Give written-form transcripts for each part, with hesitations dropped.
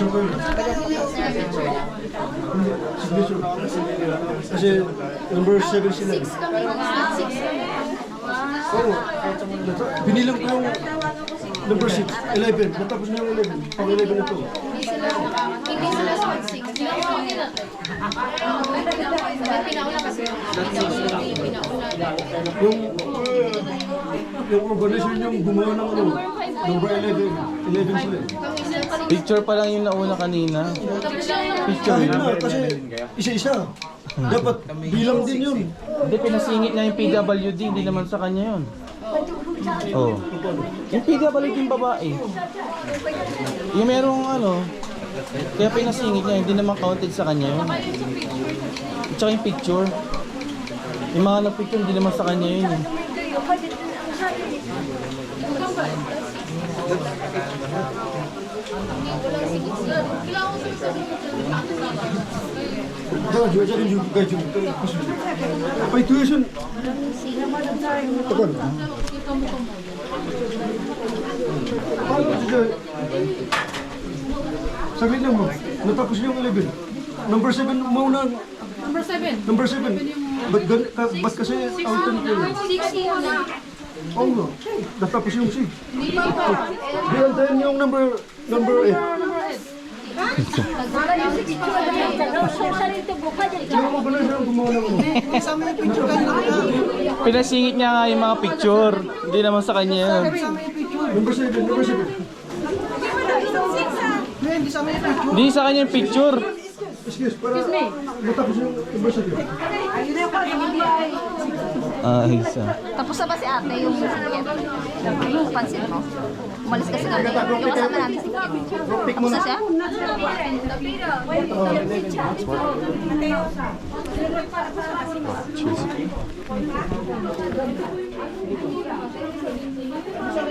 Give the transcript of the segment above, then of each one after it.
Signature ko yun. Signature. Kasi number 7 sila. Oo. Binilang ko yung number 6, 11. Natapos na yung 11. Pang 11 ito. Hindi sila sa 6. Pinauna kasi. Yung organization yung gumawa ng ano, number 11. 11 sila. Picture pa lang yung nauna kanina. Picture Kahit yun. na, kasi isa-isa. Dapat bilang din yun. Hindi, pinasingit na yung PWD, hindi naman sa kanya yun. Oh. Yung PWD yung babae. Yung merong ano, kaya pinasingit niya, hindi naman counted sa kanya yun. At saka yung picture. Yung mga nag-picture, hindi naman sa kanya yun. Jangan juga jadi juga gaji. Apa itu ya, Sun? Tekan. Paano siya? Saglit lang mo. Natapos yung 11. Number 7 mo na. Number 7. Number 7. Ba't kasi outan ko? 6 mo na. Oo nga. Natapos yung 6. Di antayin yung number 8. Yung mga pala siya gumawa ng ano. Pinasingit niya nga yung mga picture. Hindi naman sa kanya yun. Number 7. Number 7. Hindi sa kanya yung picture. Excuse, para matapos yung number 7. Ah, isa. Tapos na ba si ate yung sikit? Yung pansin mo? Umalis kasi kami. Yung kasama namin sikit. Tapos na siya?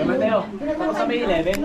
Mateo, ako sa may 11.